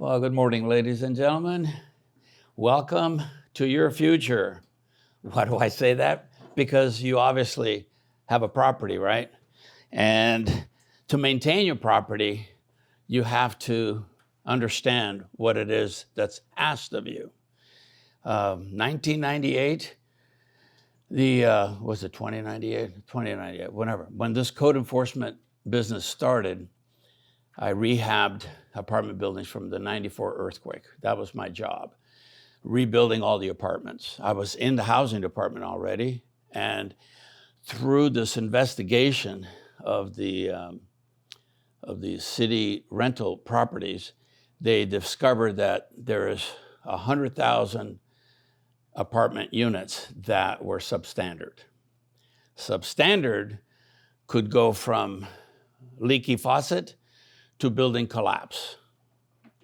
Well, good morning, ladies and gentlemen. Welcome to your future. Why do I say that? Because you obviously have a property, right? And to maintain your property, you have to understand what it is that's asked of you. 1998, was it 2098? 2098, whenever. When this code enforcement business started, I rehabbed apartment buildings from the 94 earthquake. That was my job, rebuilding all the apartments. I was in the housing department already, and through this investigation of the city rental properties, they discovered that there is 100,000 apartment units that were substandard. Substandard could go from leaky faucet to building collapse,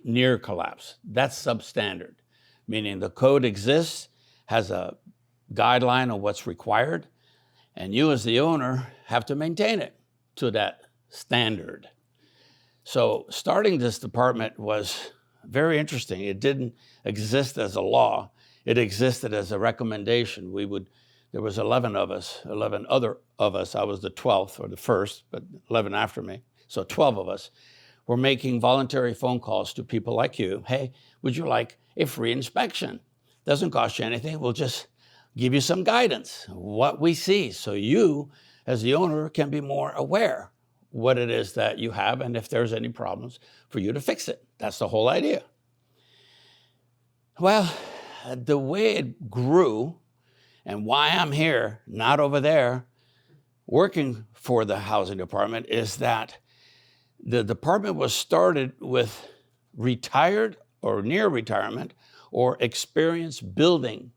near collapse. That's substandard, meaning the code exists, has a guideline of what's required, and you as the owner have to maintain it to that standard. So starting this department was very interesting. It didn't exist as a law. It existed as a recommendation. There was 11 other of us. I was the 12th or the first, but 11 after me. So 12 of us were making voluntary phone calls to people like you. Hey, would you like a free inspection? Doesn't cost you anything. We'll just give you some guidance, what we see, so you, as the owner, can be more aware what it is that you have, and if there's any problems, for you to fix it. That's the whole idea. Well, the way it grew, and why I'm here, not over there, working for the housing department, is that the department was started with retired or near retirement or experienced building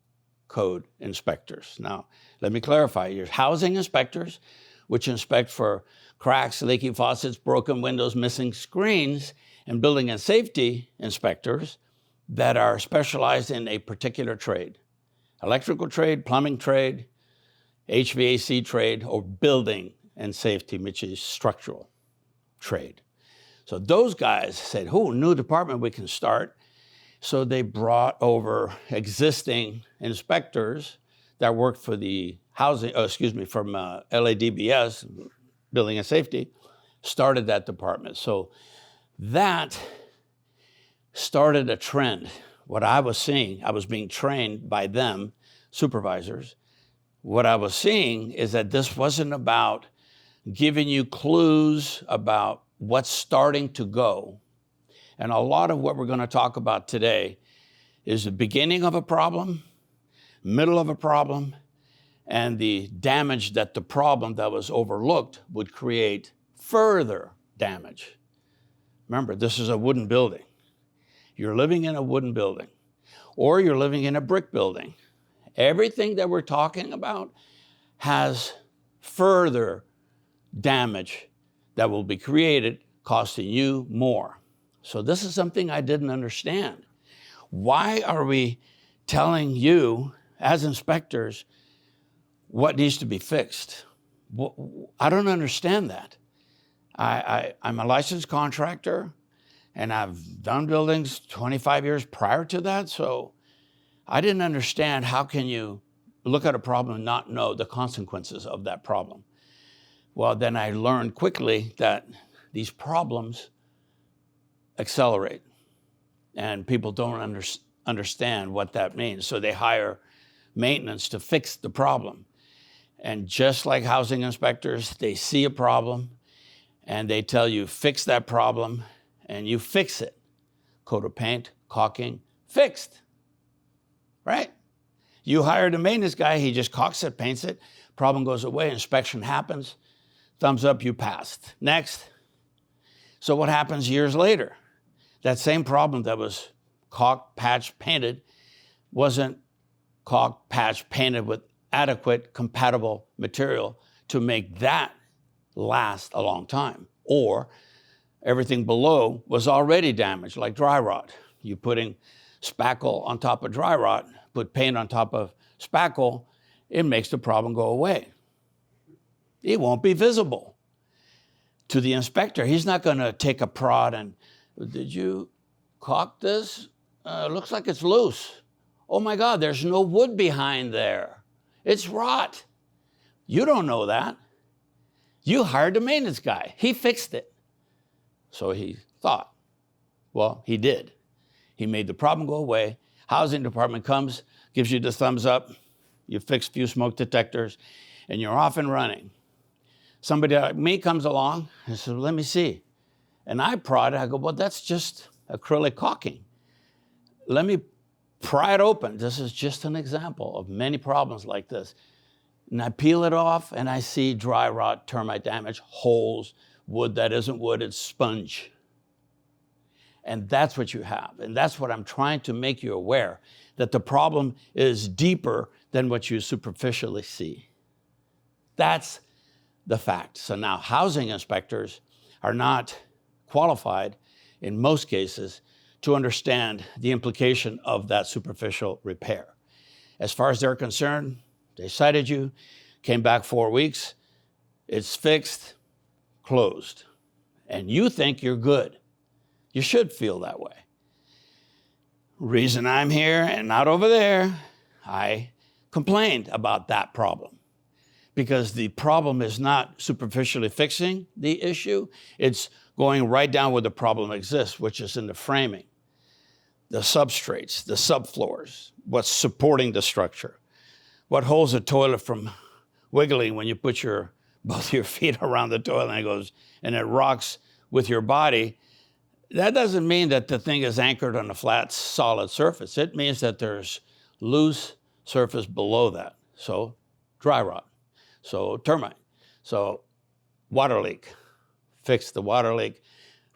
code inspectors. Now, let me clarify. Your housing inspectors, which inspect for cracks, leaky faucets, broken windows, missing screens, and building and safety inspectors that are specialized in a particular trade. Electrical trade, plumbing trade, HVAC trade, or building and safety, which is structural trade. So those guys said, new department we can start. So they brought over existing inspectors that worked for the housing, from LADBS, Building and Safety, started that department. So that started a trend. What I was seeing, I was being trained by them, supervisors. What I was seeing is that this wasn't about giving you clues about what's starting to go. And a lot of what we're going to talk about today is the beginning of a problem, middle of a problem, and the damage that the problem that was overlooked would create further damage. Remember, this is a wooden building. You're living in a wooden building, or you're living in a brick building. Everything that we're talking about has further damage that will be created, costing you more. So this is something I didn't understand. Why are we telling you, as inspectors, what needs to be fixed? I don't understand that. I'm a licensed contractor, and I've done buildings 25 years prior to that, so I didn't understand how can you look at a problem and not know the consequences of that problem. Well, then I learned quickly that these problems accelerate, and people don't understand what that means. So they hire maintenance to fix the problem. And just like housing inspectors, they see a problem, and they tell you, fix that problem, and you fix it. Coat of paint, caulking, fixed, right? You hired a maintenance guy, he just caulks it, paints it, problem goes away, inspection happens, thumbs up, you passed. Next. So what happens years later? That same problem that was caulked, patched, painted wasn't caulked, patched, painted with adequate, compatible material to make that last a long time. Or everything below was already damaged, like dry rot. You're putting spackle on top of dry rot, put paint on top of spackle, it makes the problem go away. It won't be visible to the inspector. He's not going to take a prod and, did you caulk this? Looks like it's loose. Oh my God, there's no wood behind there. It's rot. You don't know that. You hired the maintenance guy. He fixed it. So he thought. Well, he did. He made the problem go away. Housing department comes, gives you the thumbs up. You fix a few smoke detectors, and you're off and running. Somebody like me comes along and says, let me see. And I prod it. I go, well, that's just acrylic caulking. Let me pry it open. This is just an example of many problems like this. And I peel it off, and I see dry rot, termite damage, holes, wood that isn't wood, it's sponge. And that's what you have. And that's what I'm trying to make you aware, that the problem is deeper than what you superficially see. That's the fact. So now housing inspectors are not qualified in most cases to understand the implication of that superficial repair. As far as they're concerned, they cited you, came back 4 weeks, it's fixed, closed. And you think you're good. You should feel that way. Reason I'm here and not over there, I complained about that problem. Because the problem is not superficially fixing the issue, it's going right down where the problem exists, which is in the framing, the substrates, the subfloors, what's supporting the structure, what holds the toilet from wiggling when you put both your feet around the toilet and it rocks with your body. That doesn't mean that the thing is anchored on a flat, solid surface. It means that there's loose surface below that. So dry rot, so termite, so water leak. Fix the water leak,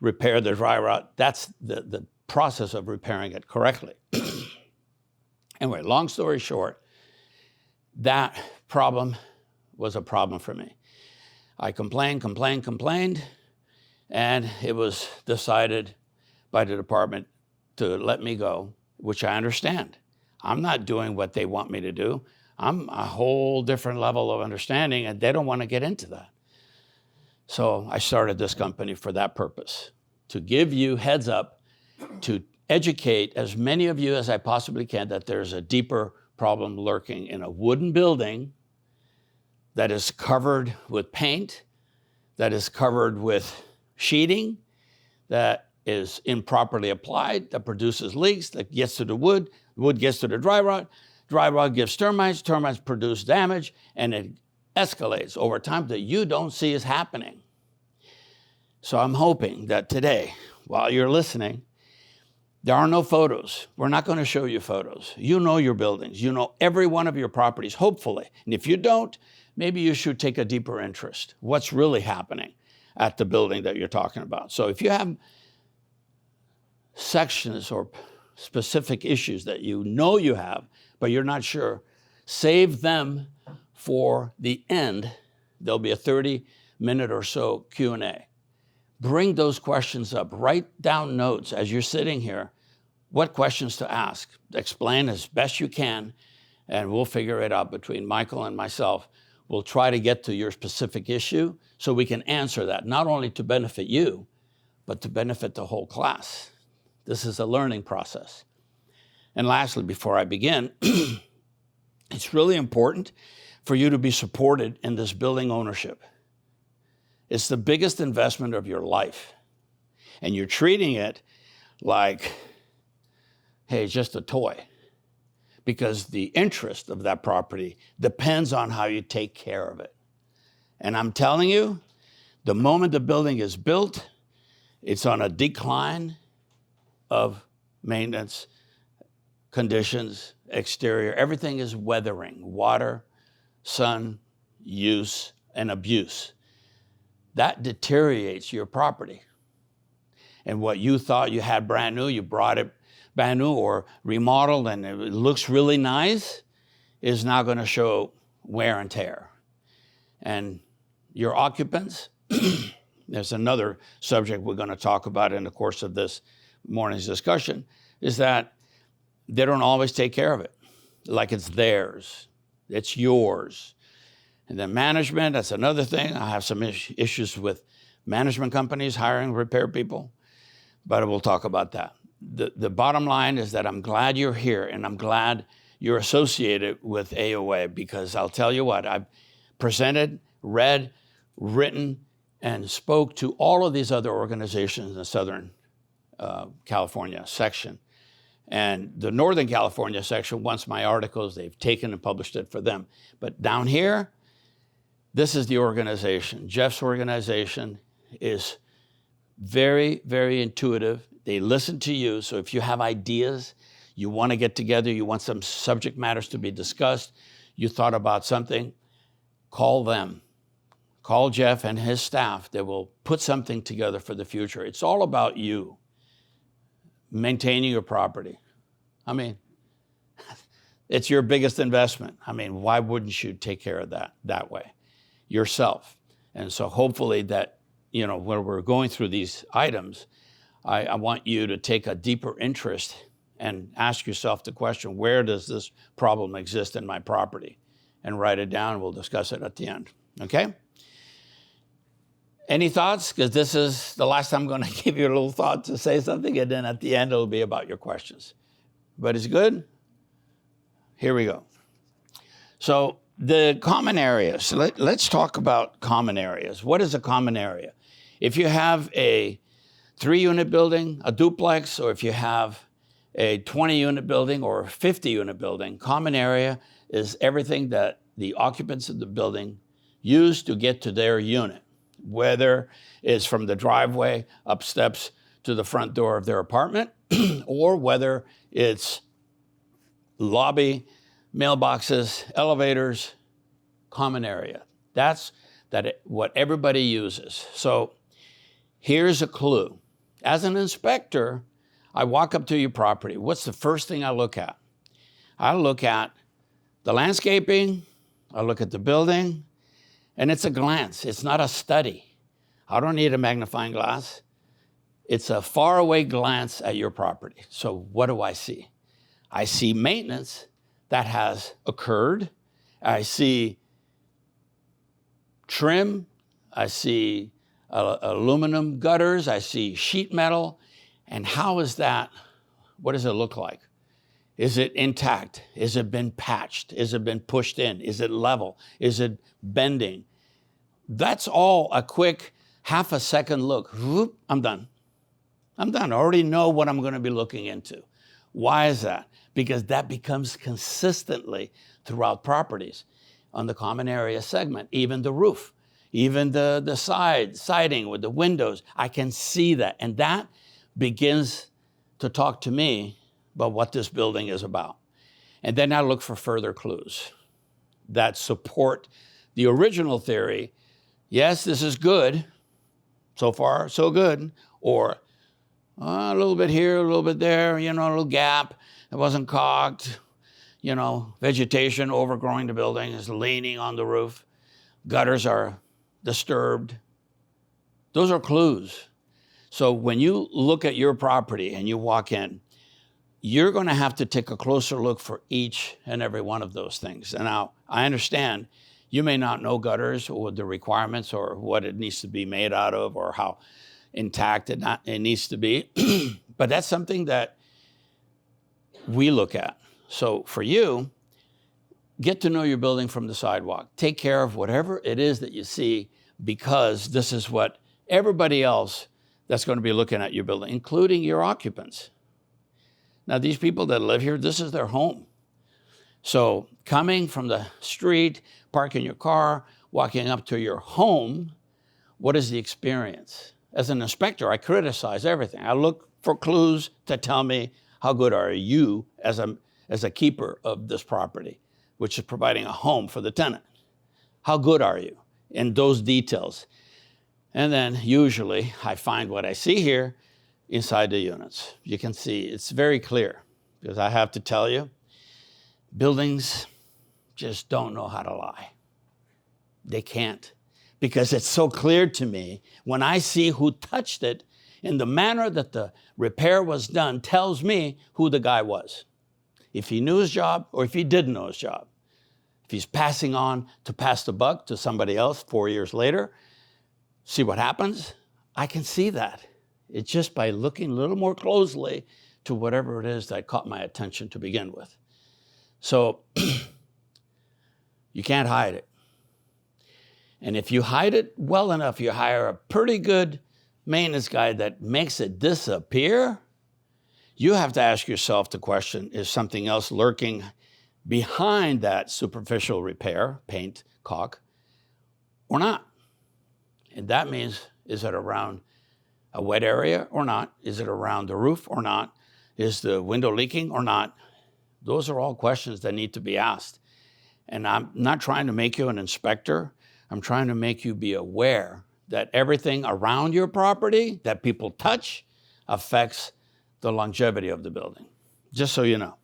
repair the dry rot. That's the process of repairing it correctly. Anyway, long story short, that problem was a problem for me. I complained, and it was decided by the department to let me go, which I understand. I'm not doing what they want me to do. I'm a whole different level of understanding, and they don't want to get into that. So I started this company for that purpose, to give you heads up, to educate as many of you as I possibly can that there's a deeper problem lurking in a wooden building that is covered with paint, that is covered with sheeting, that is improperly applied, that produces leaks, that gets to the wood gets to the dry rot gives termites produce damage, and it escalates over time that you don't see is happening. So I'm hoping that today, while you're listening, there are no photos. We're not going to show you photos. You know your buildings. You know every one of your properties, hopefully. And if you don't, maybe you should take a deeper interest. What's really happening at the building that you're talking about? So if you have sections or specific issues that you know you have, but you're not sure, save them for the end. There'll be a 30-minute or so Q&A. Bring those questions up. Write down notes as you're sitting here, what questions to ask. Explain as best you can, and we'll figure it out between Michael and myself. We'll try to get to your specific issue so we can answer that, not only to benefit you, but to benefit the whole class. This is a learning process. And lastly, before I begin, it's really important for you to be supported in this building ownership. It's the biggest investment of your life. And you're treating it like, hey, just a toy. Because the interest of that property depends on how you take care of it. And I'm telling you, the moment the building is built, it's on a decline of maintenance, conditions, exterior. Everything is weathering, water, sun, use, and abuse. That deteriorates your property. And what you thought you had brand new, you brought it brand new or remodeled and it looks really nice, is now going to show wear and tear. And your occupants, there's another subject we're going to talk about in the course of this morning's discussion, is that they don't always take care of it like it's theirs, it's yours. And then management, that's another thing. I have some issues with management companies hiring repair people, but we'll talk about that. the bottom line is that I'm glad you're here, and I'm glad you're associated with AOA, because I'll tell you what, I've presented, read, written, and spoke to all of these other organizations in the Southern California section. And the Northern California section wants my articles. They've taken and published it for them. But down here, this is the organization. Jeff's organization is very, very intuitive. They listen to you. So if you have ideas, you want to get together, you want some subject matters to be discussed, you thought about something, call them. Call Jeff and his staff. They will put something together for the future. It's all about you maintaining your property. I mean, it's your biggest investment. I mean, why wouldn't you take care of that way yourself? And so hopefully that, when we're going through these items, I want you to take a deeper interest and ask yourself the question, where does this problem exist in my property? And write it down. We'll discuss it at the end. Okay? Any thoughts? Because this is the last time I'm going to give you a little thought to say something, and then at the end it'll be about your questions. But it's good? Here we go. So the common areas. Let's talk about common areas. What is a common area? If you have a 3-unit building, a duplex, or if you have a 20-unit building or a 50-unit building, common area is everything that the occupants of the building use to get to their unit, whether it's from the driveway up steps to the front door of their apartment, or whether it's lobby, mailboxes, elevators, common area. That's what everybody uses. So here's a clue. As an inspector, I walk up to your property. What's the first thing I look at? I look at the landscaping, I look at the building, and it's a glance. It's not a study. I don't need a magnifying glass. It's a faraway glance at your property. So what do I see? I see maintenance that has occurred. I see trim. I see aluminum gutters. I see sheet metal. And how is that? What does it look like? Is it intact? Has it been patched? Has it been pushed in? Is it level? Is it bending? That's all a quick half a second look. Whoop, I'm done. I already know what I'm going to be looking into. Why is that? Because that becomes consistently throughout properties on the common area segment, even the roof, even the siding with the windows. I can see that. And that begins to talk to me about what this building is about. And then I look for further clues that support the original theory. Yes, this is good. So far, so good. Or a little bit here, a little bit there, a little gap. It wasn't caulked. Vegetation overgrowing the building is leaning on the roof. Gutters are disturbed. Those are clues. So when you look at your property and you walk in, you're going to have to take a closer look for each and every one of those things. And now I understand you may not know gutters or the requirements or what it needs to be made out of or how intact it needs to be, but that's something that we look at. So for you, get to know your building from the sidewalk. Take care of whatever it is that you see, because this is what everybody else that's going to be looking at your building, including your occupants. Now, these people that live here, this is their home. So coming from the street, parking your car, walking up to your home, what is the experience? As an inspector, I criticize everything. I look for clues to tell me how good are you as a keeper of this property, which is providing a home for the tenant. How good are you in those details? And then usually I find what I see here inside the units. You can see it's very clear, because I have to tell you, buildings just don't know how to lie. They can't, because it's so clear to me when I see who touched it in the manner that the repair was done tells me who the guy was. If he knew his job or if he didn't know his job. If he's passing on to pass the buck to somebody else 4 years later, see what happens? I can see that. It's just by looking a little more closely to whatever it is that caught my attention to begin with. So you can't hide it. And if you hide it well enough, you hire a pretty good maintenance guy that makes it disappear, you have to ask yourself the question, is something else lurking behind that superficial repair, paint, caulk, or not? And that means, is it around a wet area or not? Is it around the roof or not? Is the window leaking or not? Those are all questions that need to be asked. And I'm not trying to make you an inspector. I'm trying to make you be aware that everything around your property that people touch affects the longevity of the building, just so you know.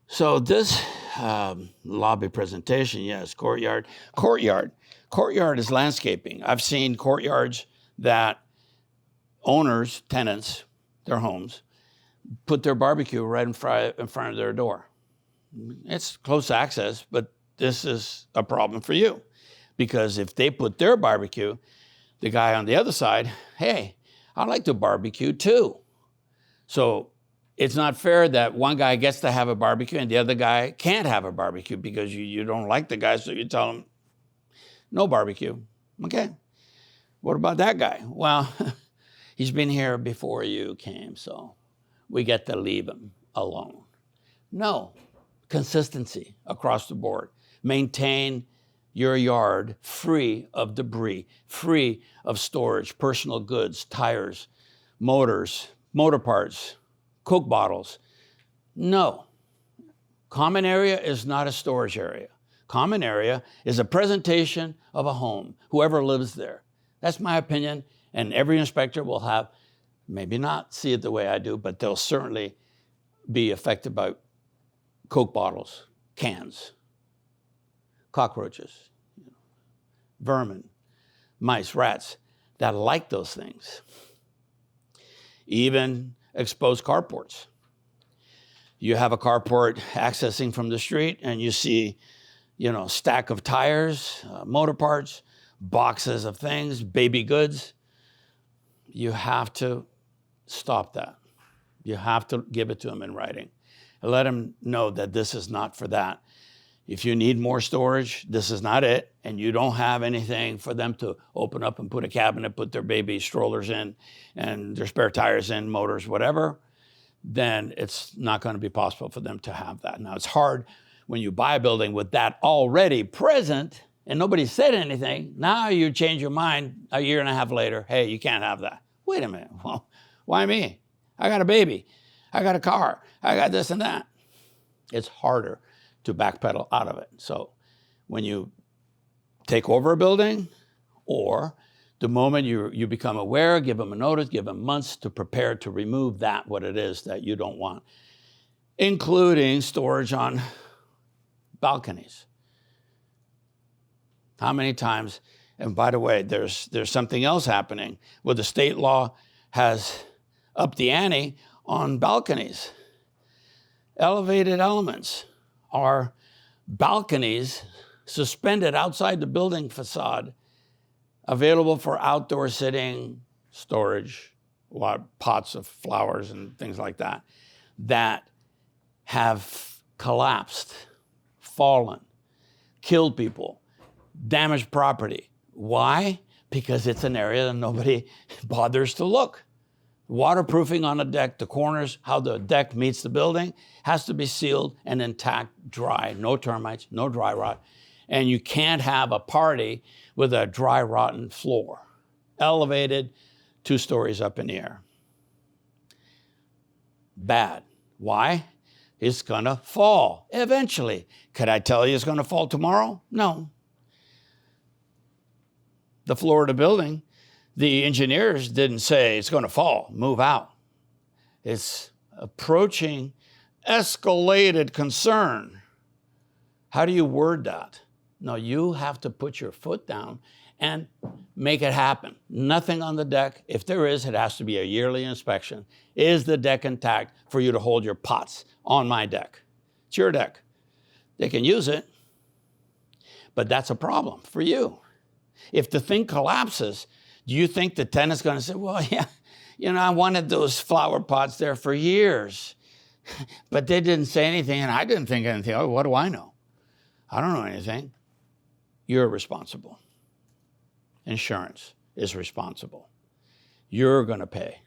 So this lobby presentation, yes, courtyard. Courtyard is landscaping. I've seen courtyards that owners, tenants, their homes, put their barbecue right in front of their door. It's close access, but this is a problem for you. Because if they put their barbecue, the guy on the other side, hey, I like to barbecue too. So it's not fair that one guy gets to have a barbecue and the other guy can't have a barbecue because you don't like the guy, so you tell him, no barbecue. Okay. What about that guy? Well, he's been here before you came, so we get to leave him alone. No. Consistency across the board. Maintain your yard free of debris, free of storage, personal goods, tires, motors, motor parts, Coke bottles. No. Common area is not a storage area. Common area is a presentation of a home, whoever lives there. That's my opinion, and every inspector will have, maybe not see it the way I do, but they'll certainly be affected by Coke bottles, cans, cockroaches, vermin, mice, rats that like those things. Even exposed carports. You have a carport accessing from the street and you see, stack of tires, motor parts, boxes of things, baby goods. You have to stop that. You have to give it to them in writing. Let them know that this is not for that. If you need more storage, this is not it, and you don't have anything for them to open up and put a cabinet, put their baby strollers in, and their spare tires in, motors, whatever, then it's not going to be possible for them to have that. Now, it's hard when you buy a building with that already present, and nobody said anything. Now you change your mind a year and a half later. Hey, you can't have that. Wait a minute. Well, why me? I got a baby. I got a car. I got this and that. It's harder to backpedal out of it. So when you take over a building, or the moment you become aware, give them a notice, give them months to prepare to remove that, what it is that you don't want, including storage on balconies. How many times, and by the way, there's something else happening where the state law has upped the ante on balconies. Elevated elements are balconies suspended outside the building facade, available for outdoor sitting, storage, pots of flowers and things like that, that have collapsed, fallen, killed people, damaged property. Why? Because it's an area that nobody bothers to look. Waterproofing on the deck, the corners, how the deck meets the building, has to be sealed and intact, dry, no termites, no dry rot. And you can't have a party with a dry, rotten floor, elevated 2 stories up in the air. Bad. Why? It's gonna fall eventually. Could I tell you it's gonna fall tomorrow? No. The floor of the building, the engineers didn't say it's gonna fall, move out. It's approaching escalated concern. How do you word that? No, you have to put your foot down and make it happen. Nothing on the deck. If there is, it has to be a yearly inspection. Is the deck intact for you to hold your pots on my deck? It's your deck. They can use it, but that's a problem for you. If the thing collapses, Do you think the tenant's going to say, well, yeah, I wanted those flower pots there for years, but they didn't say anything and I didn't think anything. Oh, what do I know? I don't know anything. You're responsible. Insurance is responsible. You're going to pay.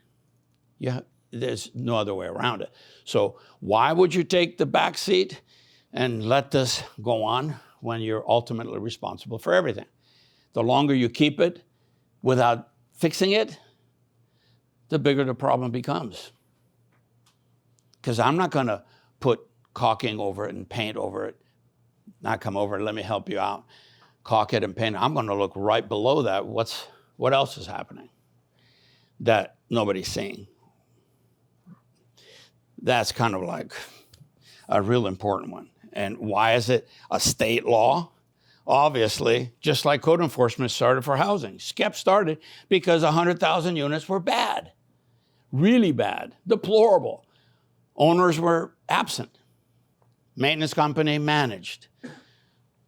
There's no other way around it. So why would you take the back seat and let this go on when you're ultimately responsible for everything? The longer you keep it without fixing it, the bigger the problem becomes. Because I'm not going to put caulking over it and paint over it. Not come over and let me help you out. Caulk it and paint it. I'm going to look right below that. What else is happening that nobody's seeing? That's kind of like a real important one. And why is it a state law? Obviously, just like code enforcement started for housing. SCEP started because 100,000 units were bad, really bad, deplorable. Owners were absent. Maintenance company managed.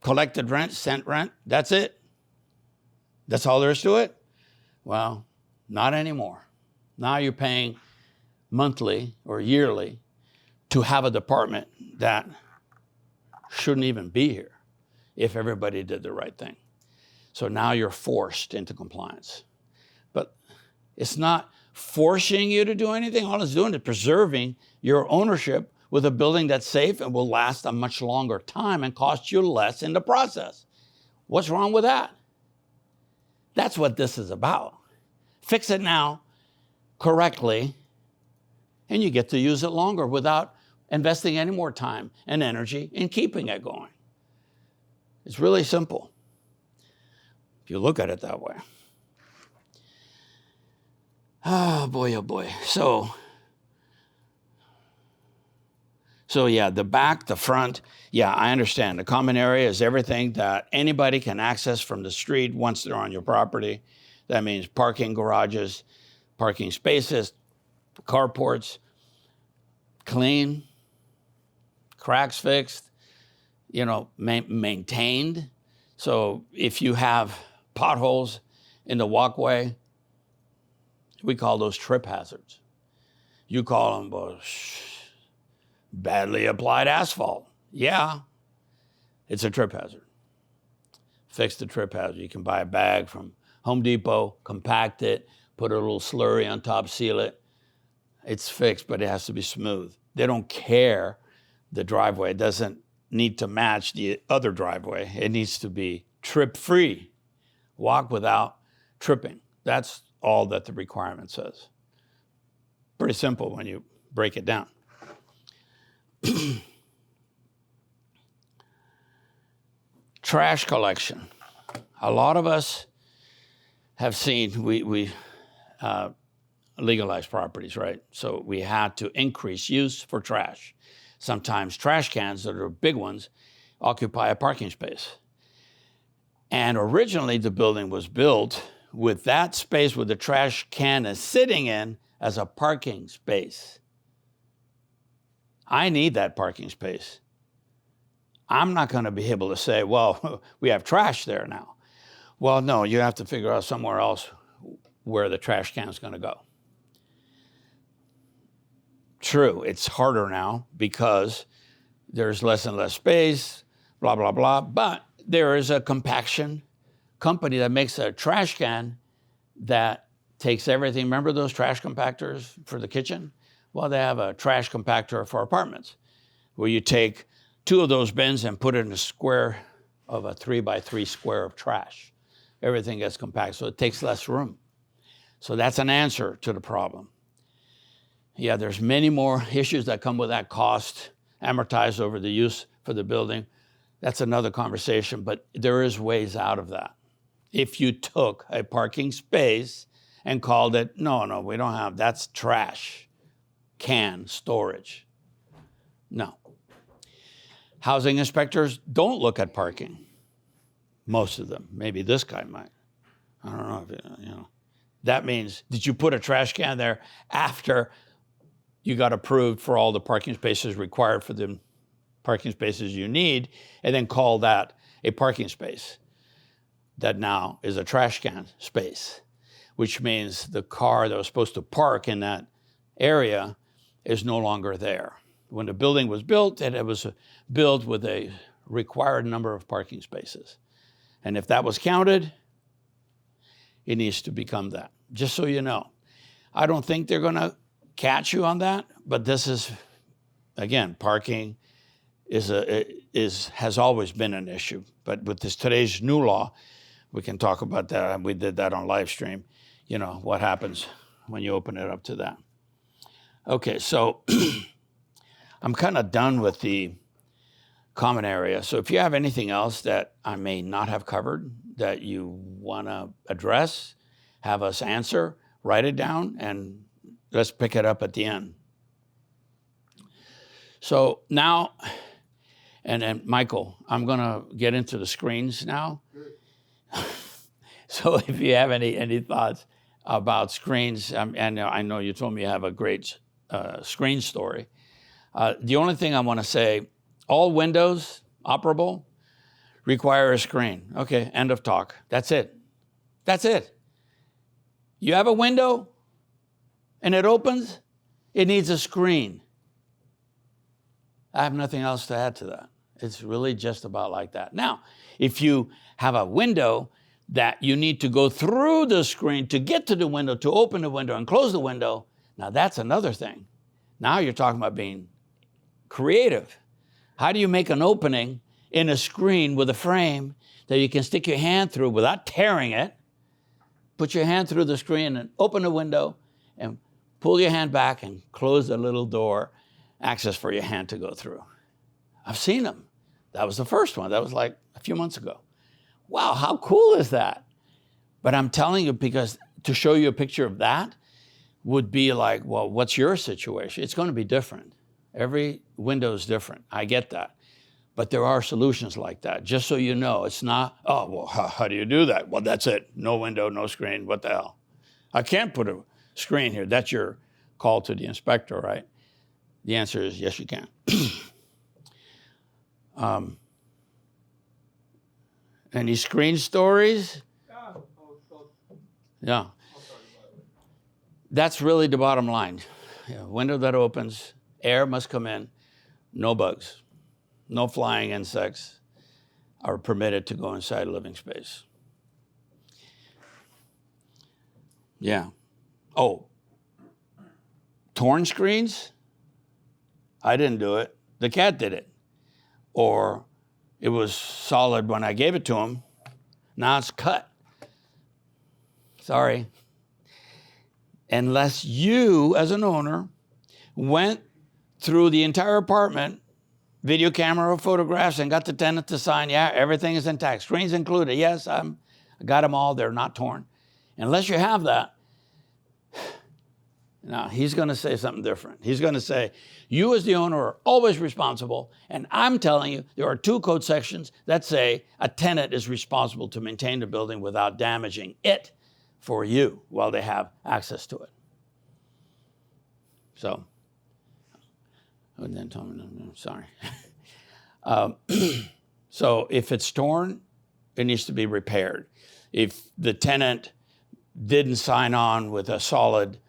Collected rent, sent rent, that's it. That's all there is to it? Well, not anymore. Now you're paying monthly or yearly to have a department that shouldn't even be here if everybody did the right thing. So now you're forced into compliance. But it's not forcing you to do anything. All it's doing is preserving your ownership with a building that's safe and will last a much longer time and cost you less in the process. What's wrong with that? That's what this is about. Fix it now correctly, and you get to use it longer without investing any more time and energy in keeping it going. It's really simple if you look at it that way. Oh boy. So yeah, the back, the front, yeah, I understand. The common area is everything that anybody can access from the street once they're on your property. That means parking garages, parking spaces, carports, clean, cracks fixed, maintained. So if you have potholes in the walkway, we call those trip hazards. You call them badly applied asphalt. Yeah, it's a trip hazard. Fix the trip hazard. You can buy a bag from Home Depot, compact it, put a little slurry on top, seal it. It's fixed, but it has to be smooth. They don't care the driveway. It doesn't need to match the other driveway. It needs to be trip-free. Walk without tripping. That's all that the requirement says. Pretty simple when you break it down. Trash collection. A lot of us have seen, we legalized properties, right? So we had to increase use for trash. Sometimes trash cans that are big ones occupy a parking space. And originally the building was built with that space where the trash can is sitting in as a parking space. I need that parking space. I'm not going to be able to say, well, we have trash there now. Well, no, you have to figure out somewhere else where the trash can is going to go. True, it's harder now because there's less and less space, blah, blah, blah. But there is a compaction company that makes a trash can that takes everything. Remember those trash compactors for the kitchen? Well, they have a trash compactor for apartments where you take 2 of those bins and put it in a square of a 3x3 square of trash. Everything gets compacted, so it takes less room. So that's an answer to the problem. Yeah, there's many more issues that come with that cost, amortized over the use for the building. That's another conversation, but there is ways out of that. If you took a parking space and called it, no, we don't have, that's trash, can storage. No. Housing inspectors don't look at parking. Most of them. Maybe this guy might. I don't know if, That means, did you put a trash can there after you got approved for all the parking spaces required for the parking spaces you need, and then call that a parking space that now is a trash can space? which means the car that was supposed to park in that area is no longer there. When the building was built, it was built with a required number of parking spaces. And if that was counted, it needs to become that, just so you know. I don't think they're going to catch you on that, but this is, again, parking has always been an issue. But with today's new law, we can talk about that. We did that on live stream. You know, what happens when you open it up to that. Okay, so I'm kind of done with the common area. So if you have anything else that I may not have covered that you want to address, have us answer, write it down, and let's pick it up at the end. So now, and then Michael, I'm going to get into the screens now. So if you have any thoughts about screens, and I know you told me you have a great screen story. The only thing I want to say, all windows operable require a screen. Okay, end of talk. That's it. That's it. You have a window and it opens, it needs a screen. I have nothing else to add to that. It's really just about like that. Now, if you have a window that you need to go through the screen to get to the window, to open the window and close the window, now that's another thing. Now you're talking about being creative. How do you make an opening in a screen with a frame that you can stick your hand through without tearing it? Put your hand through the screen and open the window and pull your hand back and close the little door, access for your hand to go through. I've seen them. That was the first one. That was like a few months ago. Wow, how cool is that? But I'm telling you, because to show you a picture of that would be like, well, what's your situation? It's going to be different. Every window is different. I get that. But there are solutions like that, just so you know. It's not, oh, well, how do you do that? Well, that's it. No window, no screen. What the hell? I can't put a screen here. That's your call to the inspector, right? The answer is yes, you can. Any screen stories? Yeah. That's really the bottom line. Yeah, window that opens, air must come in, no bugs, no flying insects are permitted to go inside a living space. Yeah. Oh, torn screens? I didn't do it. The cat did it. Or it was solid when I gave it to him. Now it's cut. Sorry. Unless you, as an owner, went through the entire apartment, video camera or photographs, and got the tenant to sign, yeah, everything is intact. Screens included. Yes, I got them all. They're not torn. Unless you have that, now he's going to say something different. He's going to say, you as the owner are always responsible, and I'm telling you, there are 2 code sections that say a tenant is responsible to maintain the building without damaging it for you while they have access to it. So, and then tell me, no, sorry. So if it's torn, it needs to be repaired. If the tenant didn't sign on with a solid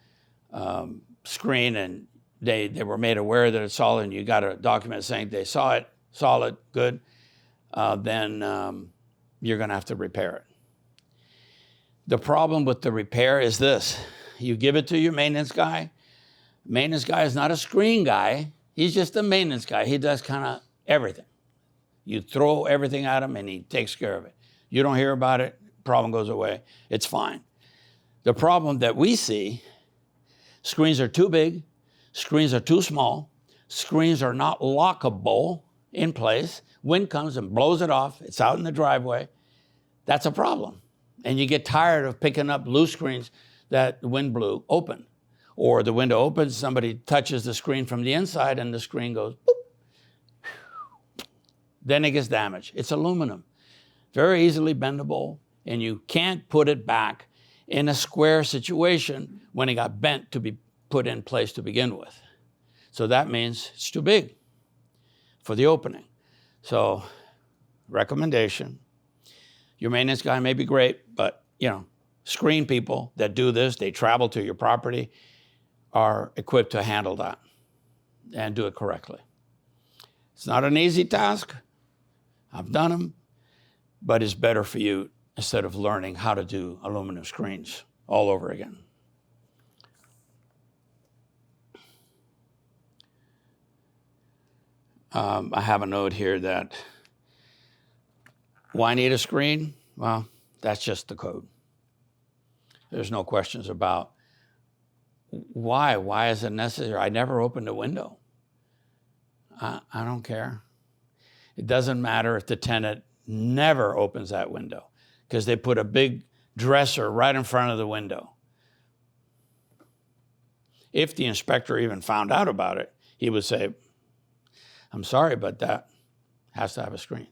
screen and they were made aware that it's solid and you got a document saying they saw it, solid, good, then you're going to have to repair it. The problem with the repair is this. You give it to your maintenance guy. Maintenance guy is not a screen guy. He's just a maintenance guy. He does kind of everything. You throw everything at him and he takes care of it. You don't hear about it, problem goes away. It's fine. The problem that we see, screens are too big, screens are too small, screens are not lockable in place. Wind comes and blows it off. It's out in the driveway. That's a problem. And you get tired of picking up loose screens that the wind blew open. Or the window opens, somebody touches the screen from the inside and the screen goes boop. Then it gets damaged. It's aluminum, very easily bendable, and you can't put it back in a square situation when it got bent to be put in place to begin with. So that means it's too big for the opening. So recommendation, your maintenance guy may be great, but screen people that do this, they travel to your property, are equipped to handle that and do it correctly. It's not an easy task. I've done them, but it's better for you instead of learning how to do aluminum screens all over again. I have a note here that why need a screen? Well, that's just the code. There's no questions about why. Why is it necessary? I never opened a window. I don't care. It doesn't matter if the tenant never opens that window because they put a big dresser right in front of the window. If the inspector even found out about it, he would say, I'm sorry, but that has to have a screen.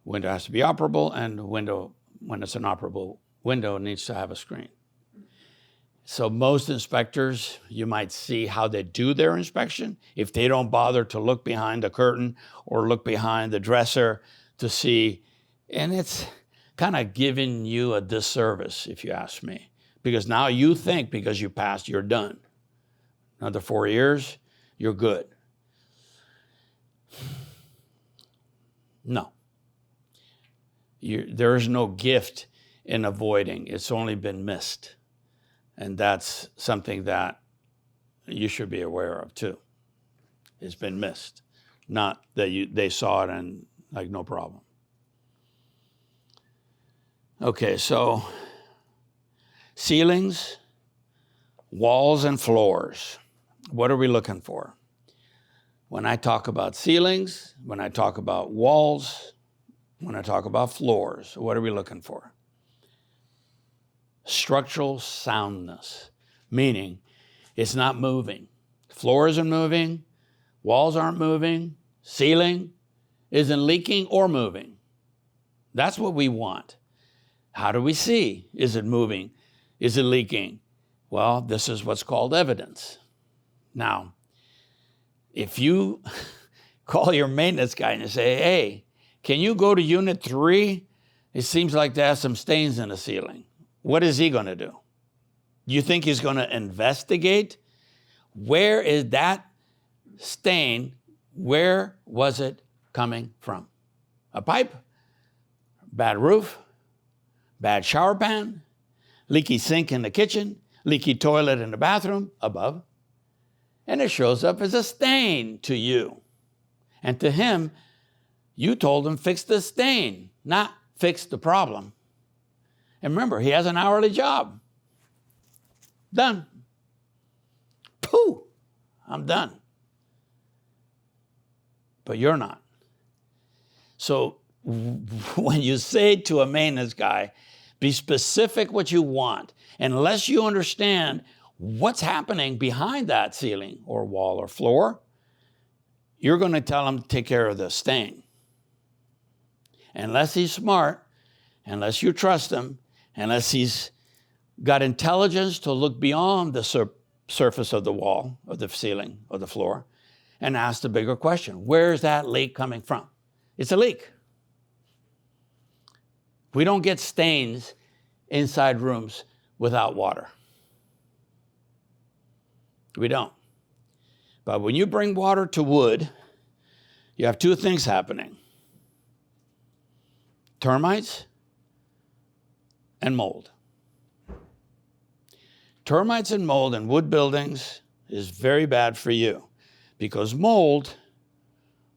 Window has to be operable, and window, when it's an operable window, needs to have a screen. So most inspectors, you might see how they do their inspection. If they don't bother to look behind the curtain or look behind the dresser to see, and it's kind of giving you a disservice, if you ask me. Because now you think because you passed, you're done. Another 4 years, you're good. No. There is no gift in avoiding. It's only been missed. And that's something that you should be aware of too. It's been missed. Not that they saw it and like no problem. Okay, so ceilings, walls, and floors. What are we looking for? When I talk about ceilings, when I talk about walls, when I talk about floors, what are we looking for? Structural soundness, meaning it's not moving. Floor isn't moving, walls aren't moving, ceiling isn't leaking or moving. That's what we want. How do we see? Is it moving? Is it leaking? Well, this is what's called evidence. Now, if you call your maintenance guy and say, hey, can you go to unit 3? It seems like there are some stains in the ceiling. What is he going to do? You think he's going to investigate? Where is that stain? Where was it coming from? A pipe? Bad roof? Bad shower pan? Leaky sink in the kitchen? Leaky toilet in the bathroom? Above? And it shows up as a stain to you. And to him, you told him fix the stain, not fix the problem. And remember, he has an hourly job. Done. Pooh, I'm done. But you're not. So when you say to a maintenance guy, be specific what you want. Unless you understand what's happening behind that ceiling or wall or floor, you're going to tell him to take care of the stain. Unless he's smart, unless you trust him, unless he's got intelligence to look beyond the surface of the wall, of the ceiling, or the floor, and ask the bigger question, where is that leak coming from? It's a leak. We don't get stains inside rooms without water. We don't. But when you bring water to wood, you have two things happening. Termites and mold. Termites and mold in wood buildings is very bad for you because mold,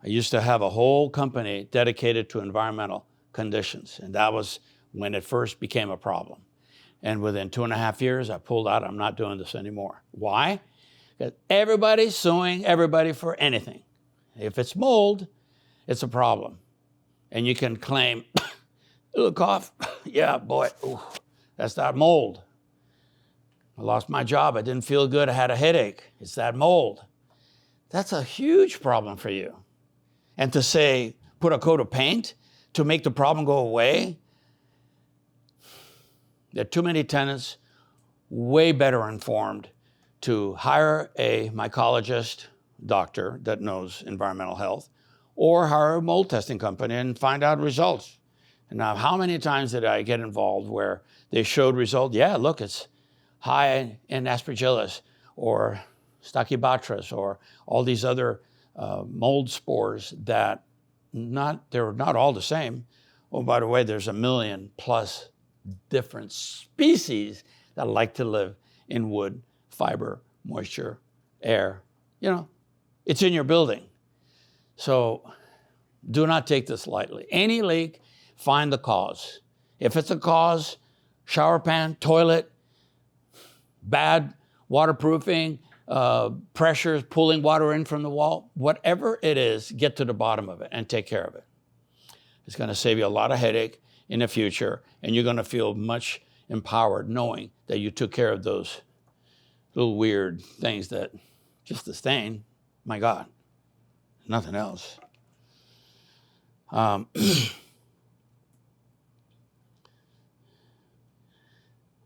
I used to have a whole company dedicated to environmental conditions, and that was when it first became a problem. And within 2.5 years, I pulled out. I'm not doing this anymore. Why? Because everybody's suing everybody for anything. If it's mold, it's a problem. And you can claim, little cough, yeah, boy, ooh, that's that mold. I lost my job. I didn't feel good. I had a headache. It's that mold. That's a huge problem for you. And to say, put a coat of paint to make the problem go away, there are too many tenants way better informed to hire a mycologist doctor that knows environmental health or hire a mold testing company and find out results. Now, how many times did I get involved where they showed result? Yeah, look, it's high in aspergillus or stachybotrys or all these other mold spores that they're not all the same. Oh, by the way, there's 1 million plus different species that like to live in wood, fiber, moisture, air. You know, it's in your building. So do not take this lightly. Any leak, find the cause. If it's a cause, shower pan, toilet, bad waterproofing, pressures, pulling water in from the wall, whatever it is, get to the bottom of it and take care of it. It's going to save you a lot of headache in the future, and you're going to feel much empowered knowing that you took care of those little weird things that just the stain, my God, nothing else.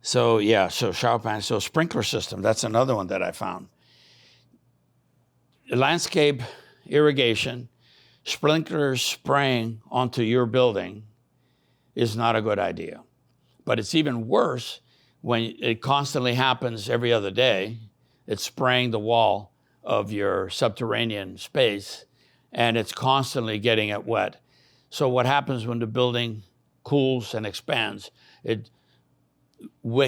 So shower pan, so sprinkler system, that's another one that I found. Landscape irrigation, sprinklers spraying onto your building is not a good idea. But it's even worse when it constantly happens every other day. It's spraying the wall of your subterranean space, and it's constantly getting it wet. So what happens when the building cools and expands? It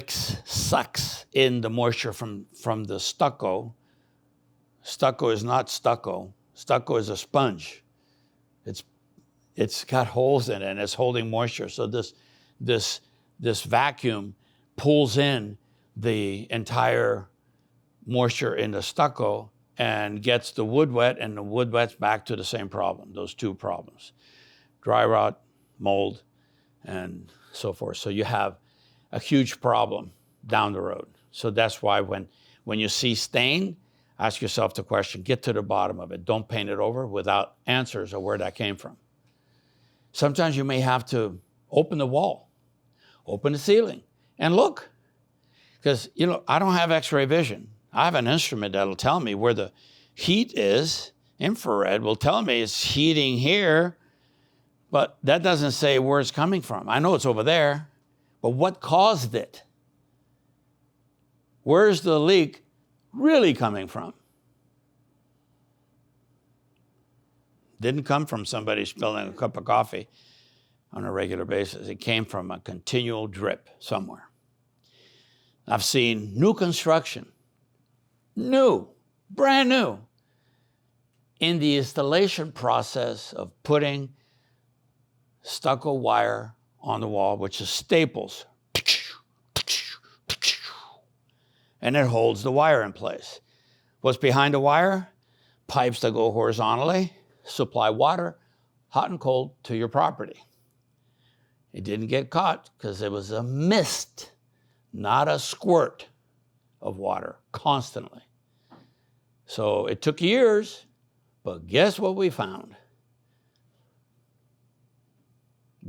sucks in the moisture from the stucco. Stucco is not stucco. Stucco is a sponge. It's got holes in it and it's holding moisture. So this vacuum pulls in the entire moisture in the stucco and gets the wood wet, and the wood wet's back to the same problem, those two problems. Dry rot, mold, and so forth. So you have a huge problem down the road. So that's why when you see stain, ask yourself the question, get to the bottom of it. Don't paint it over without answers of where that came from. Sometimes you may have to open the wall, open the ceiling, and look. Because, I don't have X-ray vision. I have an instrument that'll tell me where the heat is. Infrared will tell me it's heating here, but that doesn't say where it's coming from. I know it's over there, but what caused it? Where's the leak really coming from? Didn't come from somebody spilling a cup of coffee on a regular basis. It came from a continual drip somewhere. I've seen new construction, brand new, in the installation process of putting stucco wire on the wall, which is staples, and it holds the wire in place. What's behind the wire? Pipes that go horizontally, supply water, hot and cold, to your property. It didn't get caught because it was a mist, not a squirt of water constantly. So it took years, but guess what we found?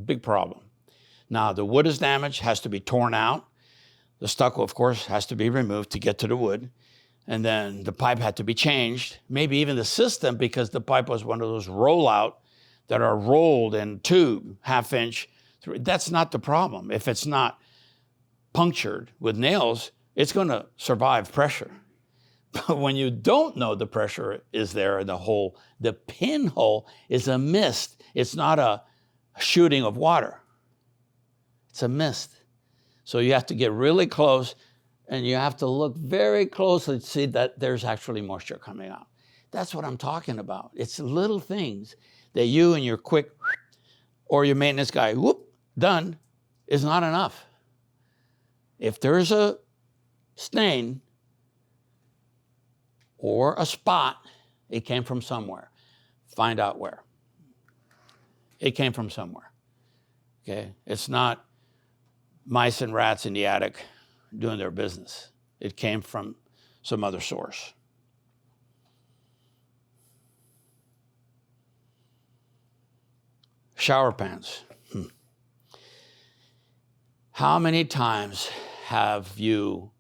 Big problem. Now, the wood is damaged, has to be torn out. The stucco, of course, has to be removed to get to the wood. And then the pipe had to be changed, maybe even the system, because the pipe was one of those rollout that are rolled in tube, half-inch. That's not the problem. If it's not punctured with nails, it's going to survive pressure. But when you don't know the pressure is there in the hole, the pinhole is a mist. It's not a shooting of water. It's a mist. So you have to get really close, and you have to look very closely to see that there's actually moisture coming out. That's what I'm talking about. It's little things that you and your quick, or your maintenance guy, done, is not enough. If there's a stain or a spot, it came from somewhere. Find out where. It came from somewhere. Okay? It's not mice and rats in the attic doing their business. It came from some other source. Shower pans. How many times have you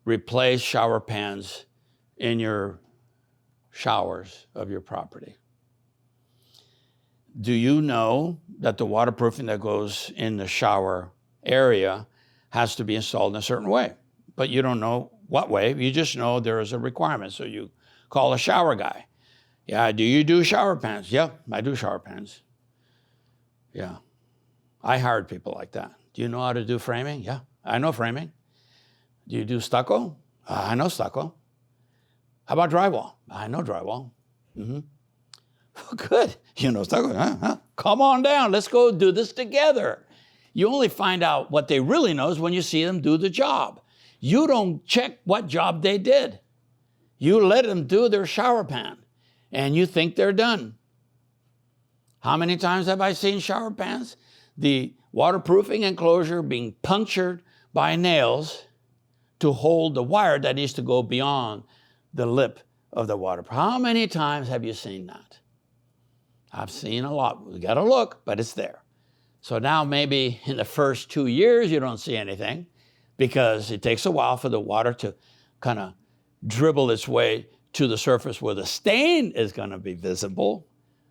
replaced shower pans in your showers of your property? Do you know that the waterproofing that goes in the shower area has to be installed in a certain way? But you don't know what way. You just know there is a requirement. So you call a shower guy. Yeah, do you do shower pans? Yeah, I do shower pans. Yeah. I hired people like that. Do you know how to do framing? Yeah, I know framing. Do you do stucco? I know stucco. How about drywall? I know drywall. Mm-hmm. Good. You know stucco. Huh? Come on down. Let's go do this together. You only find out what they really know is when you see them do the job. You don't check what job they did. You let them do their shower pan, and you think they're done. How many times have I seen shower pans? The waterproofing enclosure being punctured by nails to hold the wire that needs to go beyond the lip of the water. How many times have you seen that? I've seen a lot. We got to look, but it's there. So now maybe in the first 2 years you don't see anything because it takes a while for the water to kind of dribble its way to the surface where the stain is going to be visible.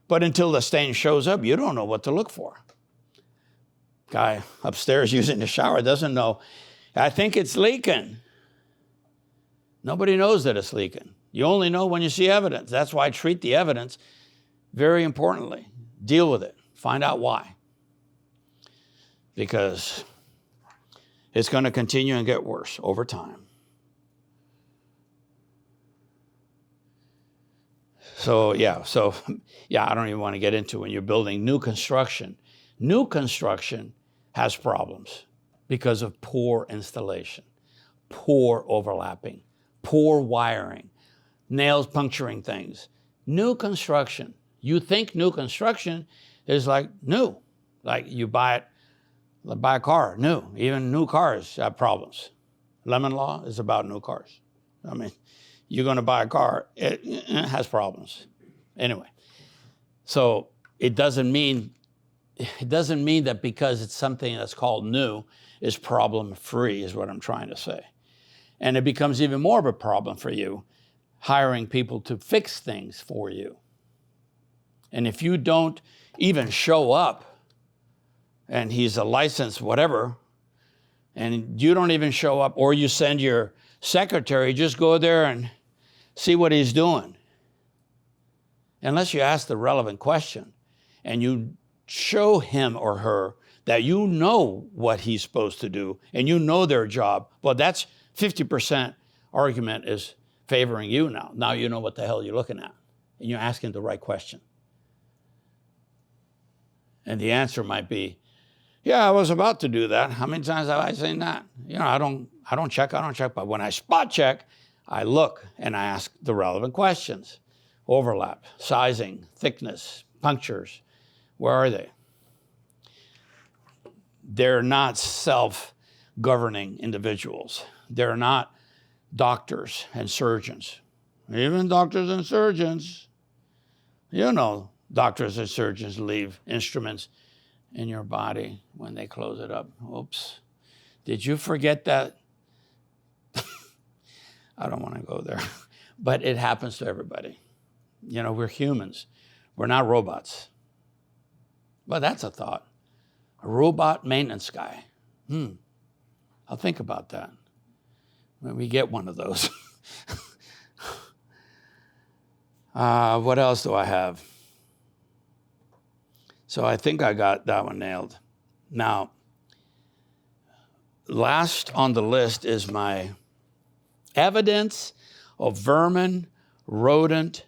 But until the stain shows up, you don't know what to look for. Guy upstairs using the shower doesn't know. I think it's leaking. Nobody knows that it's leaking. You only know when you see evidence. That's why I treat the evidence very importantly. Deal with it. Find out why. Because it's going to continue and get worse over time. So, I don't even want to get into when you're building new construction. New construction has problems because of poor installation, poor overlapping, poor wiring, nails puncturing things. New construction. You think new construction is like new. Like you buy a car, new. Even new cars have problems. Lemon Law is about new cars. I mean, you're going to buy a car, it has problems. Anyway, so it doesn't mean that because it's something that's called new is problem-free, is what I'm trying to say. And it becomes even more of a problem for you hiring people to fix things for you. And if you don't even show up, and he's a licensed whatever, and you don't even show up, or you send your secretary, just go there and see what he's doing. Unless you ask the relevant question and you show him or her that you know what he's supposed to do and you know their job, well, that's 50% argument is favoring you now. Now you know what the hell you're looking at and you're asking the right question. And the answer might be, yeah, I was about to do that. How many times have I seen that? You know, I don't check, but when I spot check, I look and I ask the relevant questions. Overlap, sizing, thickness, punctures, where are they? They're not self-governing individuals. They're not doctors and surgeons. Even doctors and surgeons, you know, doctors and surgeons leave instruments in your body when they close it up. Oops. Did you forget that? I don't want to go there. But it happens to everybody. You know, we're humans. We're not robots. Well, that's a thought. A robot maintenance guy. I'll think about that when we get one of those. What else do I have? So I think I got that one nailed. Now, last on the list is my evidence of vermin, rodent,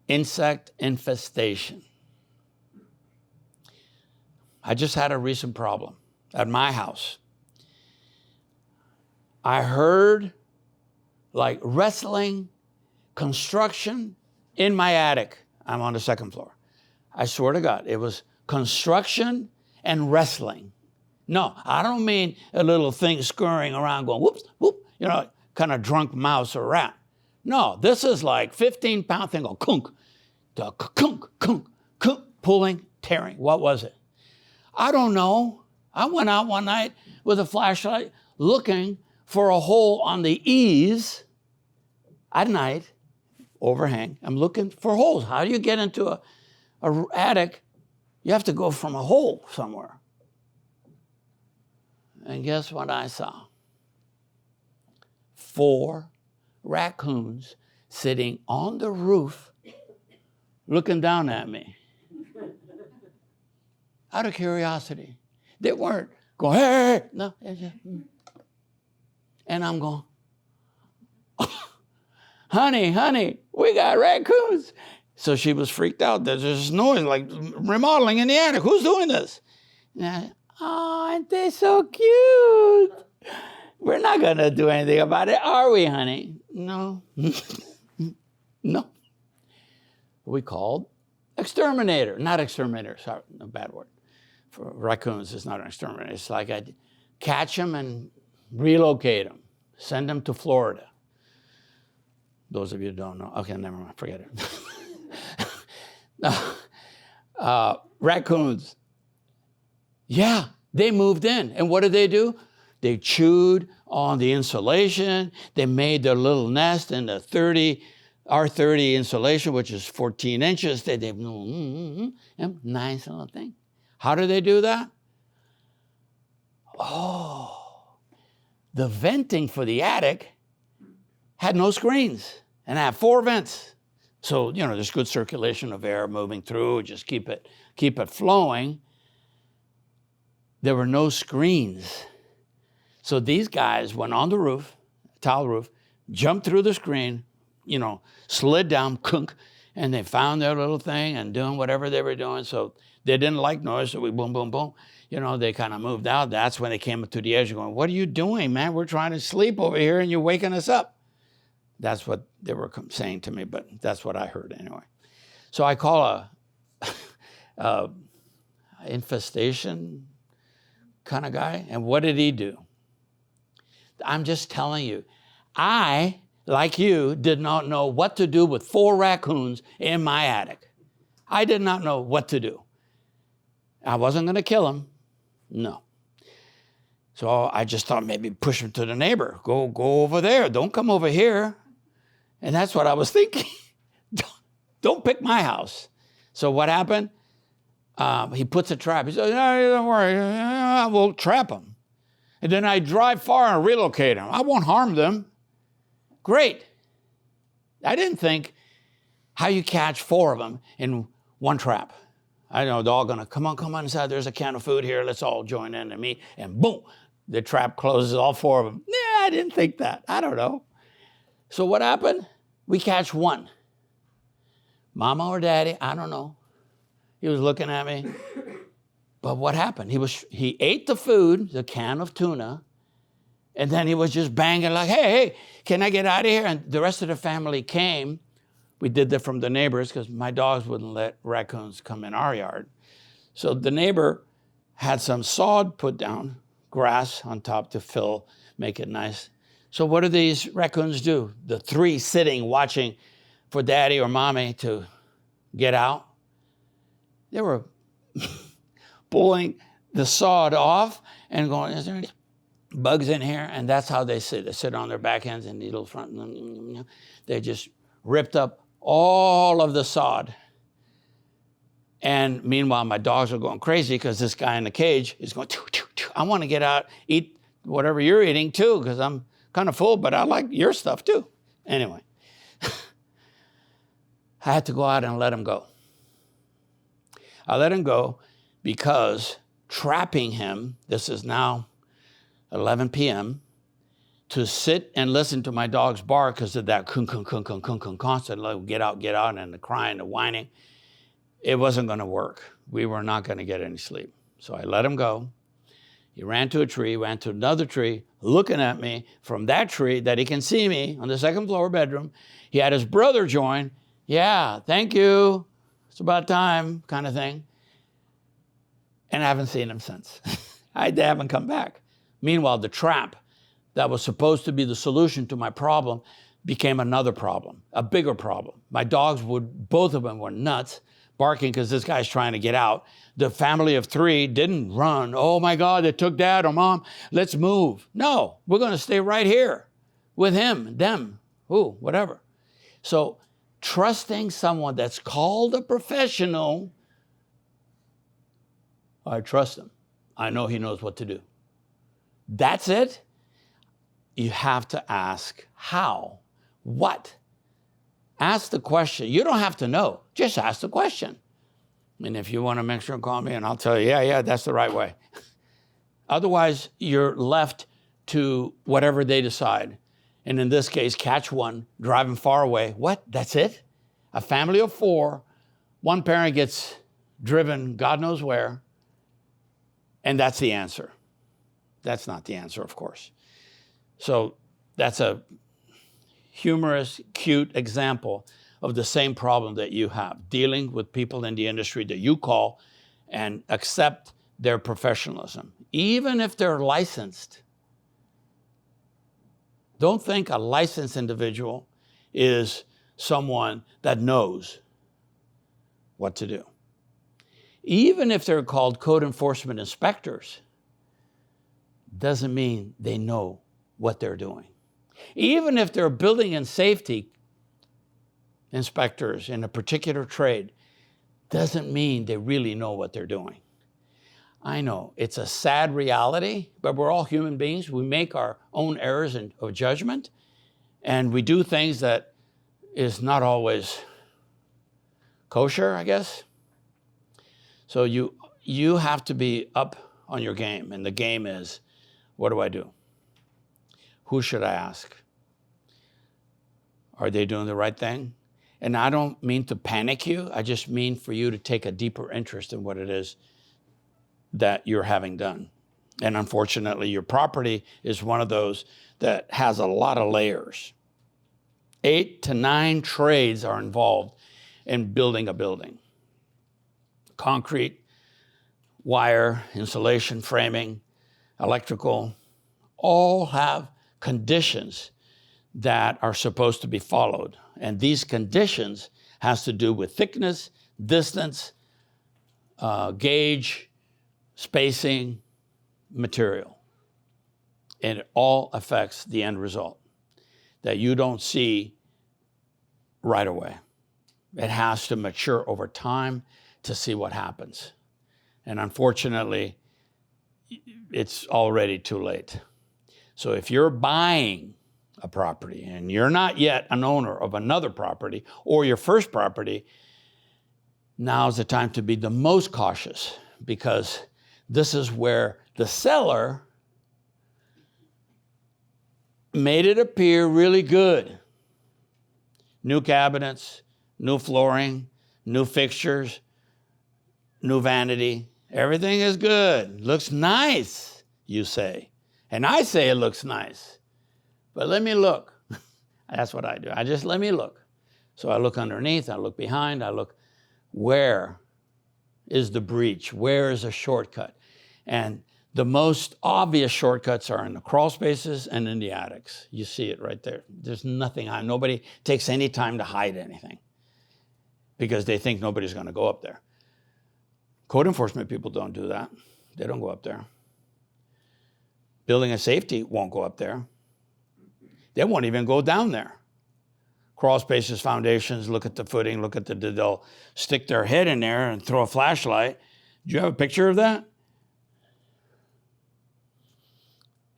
insect infestation. I just had a recent problem at my house. I heard like wrestling, construction in my attic. I'm on the second floor. I swear to God, it was construction and wrestling. No, I don't mean a little thing scurrying around going whoops, whoop, you know, kind of drunk mouse or rat. No, this is like 15-pound thing going kunk, kunk, kunk, kunk, pulling, tearing. What was it? I don't know. I went out one night with a flashlight looking for a hole on the eaves at night, overhang. I'm looking for holes. How do you get into an attic, you have to go from a hole somewhere. And guess what I saw? 4 raccoons sitting on the roof looking down at me. Out of curiosity. They weren't going, hey, no. And I'm going, honey, we got raccoons. So she was freaked out. There's this noise like remodeling in the attic. Who's doing this? And aren't they so cute? We're not going to do anything about it, are we, honey? No. No. We called exterminator. Not exterminator, sorry, a bad word. For raccoons, it's not an exterminator. It's like I'd catch them and relocate them. Send them to Florida. Those of you who don't know. Okay, never mind, forget it. Raccoons. Yeah, they moved in. And what did they do? They chewed on the insulation. They made their little nest in the R30 insulation, which is 14 inches. They nice little thing. How do they do that? Oh, the venting for the attic had no screens and I had 4 vents. So, there's good circulation of air moving through, just keep it flowing. There were no screens. So these guys went on the roof, tile roof, jumped through the screen, slid down, and they found their little thing and doing whatever they were doing. So they didn't like noise, so we boom, boom, boom. They kind of moved out. That's when they came up to the edge going, what are you doing, man? We're trying to sleep over here and you're waking us up. That's what they were saying to me, but that's what I heard anyway. So I call a infestation kind of guy. And what did he do? I'm just telling you, I, like you, did not know what to do with 4 raccoons in my attic. I did not know what to do. I wasn't going to kill them. No. So I just thought maybe push them to the neighbor. Go over there. Don't come over here. And that's what I was thinking. Don't pick my house. So what happened? He puts a trap. He says, no, don't worry. We'll trap them. And then I drive far and relocate them. I won't harm them. Great. I didn't think how you catch 4 of them in one trap. I know they're all going to come on inside. There's a can of food here. Let's all join in and meet. And boom, the trap closes, all 4 of them. Yeah, I didn't think that. I don't know. So what happened? We catch 1. Mama or daddy, I don't know. He was looking at me. But what happened? He ate the food, the can of tuna, and then he was just banging like, hey, can I get out of here? And the rest of the family came. We did that from the neighbors because my dogs wouldn't let raccoons come in our yard. So the neighbor had some sod put down, grass on top to make it nice. So what do these raccoons do? The 3 sitting watching for daddy or mommy to get out. They were pulling the sod off and going, is there any bugs in here? And that's how they sit. They sit on their back ends and needle front. They just ripped up all of the sod. And meanwhile, my dogs are going crazy because this guy in the cage is going, I want to get out, eat whatever you're eating too, because I'm kind of full, but I like your stuff too. Anyway, I had to go out and let him go. I let him go because trapping him, this is now 11 p.m., to sit and listen to my dogs bark because of that constant, like, get out, and the crying, the whining, it wasn't going to work. We were not going to get any sleep. So I let him go. He ran to a tree, ran to another tree, looking at me from that tree that he can see me on the 2nd floor bedroom. He had his brother join. Yeah, thank you. It's about time, kind of thing. And I haven't seen him since. They haven't come back. Meanwhile, the trap that was supposed to be the solution to my problem became another problem, a bigger problem. My dogs both of them were nuts, barking because this guy's trying to get out. The family of 3 didn't run. Oh my God, they took dad or mom. Let's move. No, we're going to stay right here with him, them, whatever. So trusting someone that's called a professional. I trust him. I know he knows what to do. That's it. You have to ask how, what. Ask the question. You don't have to know. Just ask the question. And if you want to make sure, call me and I'll tell you, yeah, that's the right way. Otherwise, you're left to whatever they decide. And in this case, catch one, driving far away. What? That's it? A family of 4, one parent gets driven God knows where, and that's the answer. That's not the answer, of course. So that's a humorous, cute example of the same problem that you have, dealing with people in the industry that you call and accept their professionalism, even if they're licensed. Don't think a licensed individual is someone that knows what to do. Even if they're called code enforcement inspectors, doesn't mean they know what they're doing. Even if they're building and safety inspectors in a particular trade, doesn't mean they really know what they're doing. I know it's a sad reality, but we're all human beings. We make our own errors of judgment, and we do things that is not always kosher, I guess. So you have to be up on your game, and the game is, what do I do? Who should I ask? Are they doing the right thing? And I don't mean to panic you. I just mean for you to take a deeper interest in what it is that you're having done. And unfortunately, your property is one of those that has a lot of layers. 8 to 9 trades are involved in building a building. Concrete, wire, insulation, framing, electrical, all have conditions that are supposed to be followed. And these conditions has to do with thickness, distance, gauge, spacing, material. And it all affects the end result that you don't see right away. It has to mature over time to see what happens. And unfortunately, it's already too late. So if you're buying a property and you're not yet an owner of another property or your first property, now's the time to be the most cautious, because this is where the seller made it appear really good. New cabinets, new flooring, new fixtures, new vanity. Everything is good. Looks nice, you say. And I say it looks nice. But let me look. That's what I do. I just let me look. So I look underneath, I look behind, I look, where is the breach? Where is a shortcut? And the most obvious shortcuts are in the crawl spaces and in the attics. You see it right there. There's nothing, nobody takes any time to hide anything because they think nobody's going to go up there. Code enforcement people don't do that. They don't go up there. Building and safety won't go up there. They won't even go down there. Crawl spaces, foundations, look at the footing, they'll stick their head in there and throw a flashlight. Do you have a picture of that?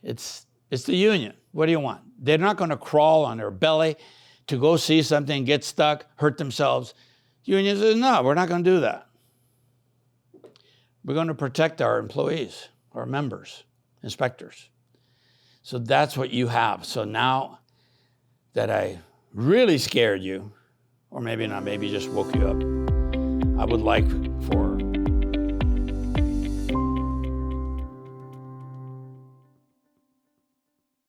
It's the union. What do you want? They're not going to crawl on their belly to go see something, get stuck, hurt themselves. Union says, no, we're not going to do that. We're going to protect our employees, our members, inspectors. So that's what you have. So now that I really scared you, or maybe not, maybe just woke you up, I would like for